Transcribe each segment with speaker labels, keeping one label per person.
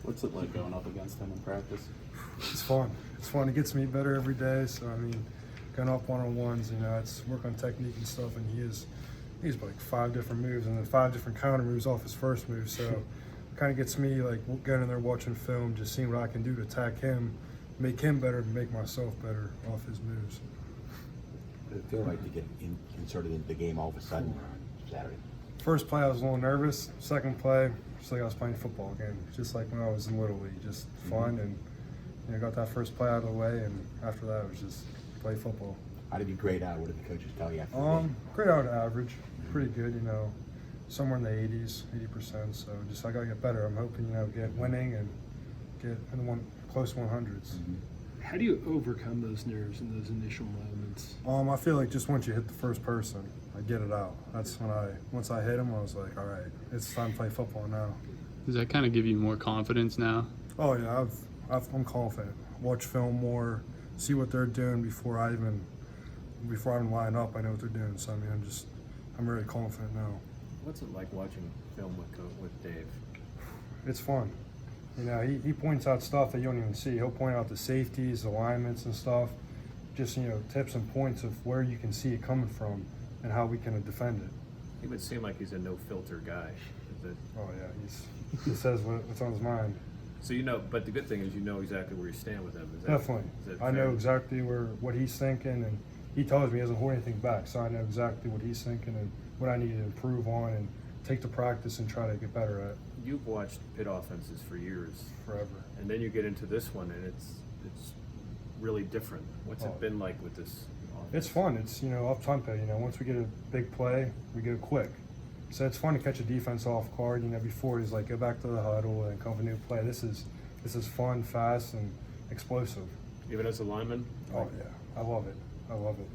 Speaker 1: What's it like going up against him in practice?
Speaker 2: It's fun. It's fun. It gets me better every day. So I mean, going up one-on-ones, it's work on technique and stuff. And he's like 5 different moves and then 5 different counter moves off his first move. So it kind of gets me like going in there watching film, just seeing what I can do to attack him, make him better, and make myself better off his moves.
Speaker 3: What did it feel like to get inserted into the game all of a sudden Saturday?
Speaker 2: First play, I was a little nervous. Second play, just like I was playing football again, just like when I was in Little League, just fun. And got that first play out of the way, and after that, it was just play football.
Speaker 3: How did you grade out? What did the coaches tell you after the game?
Speaker 2: Grade out average, pretty good, somewhere in the 80s, 80%. So just I gotta get better. I'm hoping, get winning and get in the close 100s.
Speaker 4: How do you overcome those nerves in those initial moments?
Speaker 2: I feel like just once you hit the first person, I get it out. That's when once I hit him, I was like, all right, it's time to play football now.
Speaker 5: Does that kind of give you more confidence now?
Speaker 2: Oh yeah, I'm confident. Watch film more, see what they're doing before I even line up. I know what they're doing. So I mean, I'm very confident now.
Speaker 6: What's it like watching film with Dave?
Speaker 2: It's fun. He points out stuff that you don't even see. He'll point out the safeties, alignments and stuff. Just, tips and points of where you can see it coming from and how we can defend it.
Speaker 6: He would seem like he's a no-filter guy.
Speaker 2: Oh yeah, he says what's on his mind.
Speaker 6: So but the good thing is exactly where you stand with him.
Speaker 2: Definitely. I know exactly what he's thinking, and he tells me he doesn't hold anything back, so I know exactly what he's thinking and what I need to improve on and take to practice and try to get better at.
Speaker 6: You've watched Pitt offenses for years.
Speaker 2: Forever.
Speaker 6: And then you get into this one, and it's really different. What's it been like with this offense?
Speaker 2: It's fun. It's, up tempo. Once we get a big play, we go quick. So it's fun to catch a defense off guard. Before he's like, go back to the huddle and come for a new play. This is fun, fast, and explosive.
Speaker 6: Even as a lineman?
Speaker 2: Oh yeah, I love it. I love it.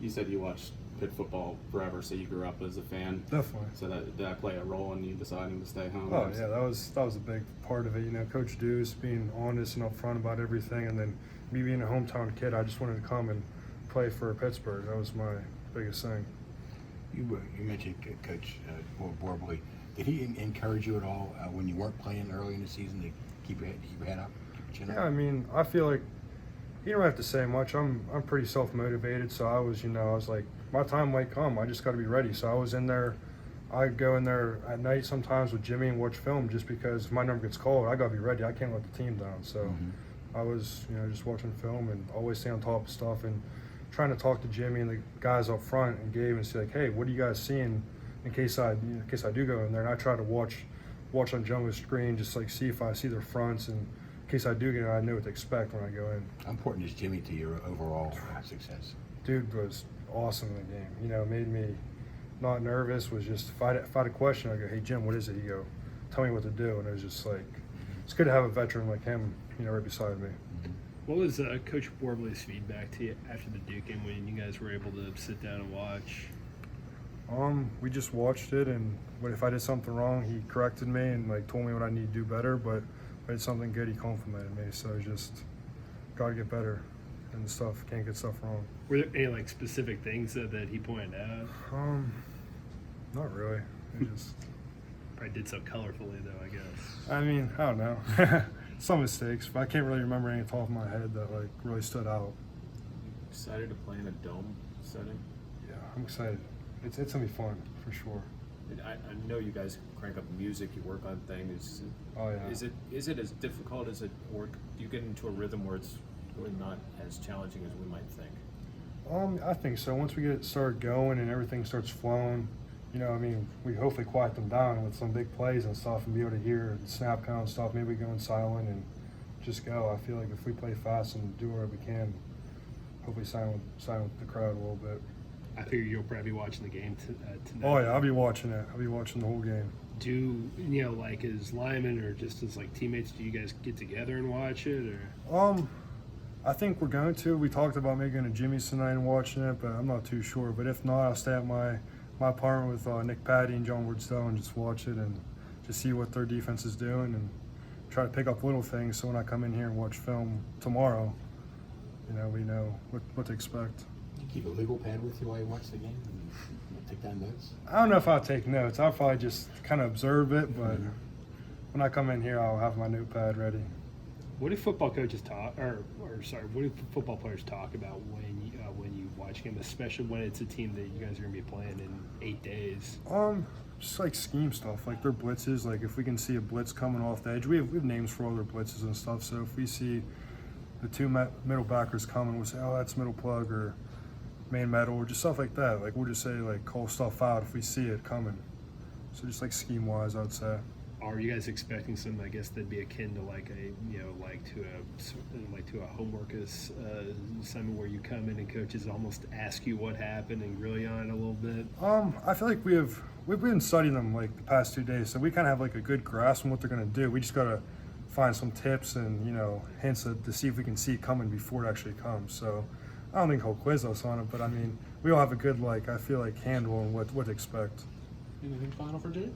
Speaker 1: You said you watched Pitt football forever, so you grew up as a fan.
Speaker 2: Definitely.
Speaker 1: So did that play a role in you deciding to stay home?
Speaker 2: Oh yeah, that was a big part of it. Coach Deuce being honest and upfront about everything, and then me being a hometown kid, I just wanted to come and play for Pittsburgh. That was my biggest thing.
Speaker 3: You mentioned Coach Borbley. Did he encourage you at all when you weren't playing early in the season to keep your head up, keep your chin up?
Speaker 2: Yeah, I mean, I feel like you don't have to say much. I'm pretty self-motivated, so I was like, my time might come. I just got to be ready. So I was in there. I'd go in there at night sometimes with Jimmy and watch film just because if my number gets called, I got to be ready. I can't let the team down. So I was, just watching film and always stay on top of stuff and trying to talk to Jimmy and the guys up front and Gabe and say like, hey, what are you guys seeing in case I do go in there? And I try to watch on Jumbo's screen, just like see if I see their fronts, and in case I do get it, I know what to expect when I go in.
Speaker 3: How important is Jimmy to your overall success?
Speaker 2: Dude was awesome in the game. Made me not nervous. Was just if I had a question, I go, hey Jim, what is it? He go, tell me what to do. And it was just like, it's good to have a veteran like him, right beside me.
Speaker 4: What was Coach Borbley's feedback to you after the Duke game when you guys were able to sit down and watch?
Speaker 2: We just watched it, and if I did something wrong, he corrected me and told me what I need to do better. But if I did something good, he complimented me. So just gotta get better and stuff. Can't get stuff wrong.
Speaker 4: Were there any specific things that he pointed out?
Speaker 2: Not really. He just
Speaker 4: probably did so colorfully though, I guess.
Speaker 2: I mean, I don't know. Some mistakes, but I can't really remember any off the top of my head that really stood out.
Speaker 6: Excited to play in a dome setting?
Speaker 2: Yeah, I'm excited. It's gonna be fun for sure.
Speaker 6: I know you guys crank up music, you work on things.
Speaker 2: Oh yeah.
Speaker 6: Is it as difficult as it, or do you get into a rhythm where it's really not as challenging as we might think?
Speaker 2: I think so. Once we get started going and everything starts flowing, we hopefully quiet them down with some big plays and stuff and be able to hear the snap count and stuff. Maybe go in silent and just go. I feel like if we play fast and do whatever we can, hopefully silent the crowd a little bit.
Speaker 4: I figure you'll probably be watching the game tonight.
Speaker 2: Oh yeah, I'll be watching it. I'll be watching the whole game.
Speaker 4: Do as linemen or just as teammates, do you guys get together and watch it or?
Speaker 2: I think we're going to. We talked about maybe going to Jimmy's tonight and watching it, but I'm not too sure. But if not, I'll stay at my apartment with Nick Patty and John Wardstell and just watch it and just see what their defense is doing and try to pick up little things so when I come in here and watch film tomorrow, we know what to expect.
Speaker 3: You keep a legal pad with you while you watch the game and take down notes?
Speaker 2: I don't know if I'll take notes. I'll probably just kind of observe it, but when I come in here, I'll have my notepad ready.
Speaker 4: What do football coaches talk, what do football players talk about when you watch them, especially when it's a team that you guys are gonna be playing in 8 days?
Speaker 2: Just like scheme stuff, like their blitzes. Like if we can see a blitz coming off the edge, we have names for all their blitzes and stuff. So if we see the two middle backers coming, we'll say, oh, that's middle plug or main metal or just stuff like that. Like we'll just say like call stuff out if we see it coming. So just like scheme wise, I'd say.
Speaker 4: Are you guys expecting something? I guess that'd be akin to like to a homework assignment where you come in and coaches almost ask you what happened and grill you on it a little bit.
Speaker 2: I feel like we've been studying them like the past 2 days, so we kind of have like a good grasp on what they're gonna do. We just gotta find some tips and hints to see if we can see it coming before it actually comes. So I don't think he'll quiz us on it, but I mean we all have a good I feel like handle on what to expect.
Speaker 1: Anything final for Jake?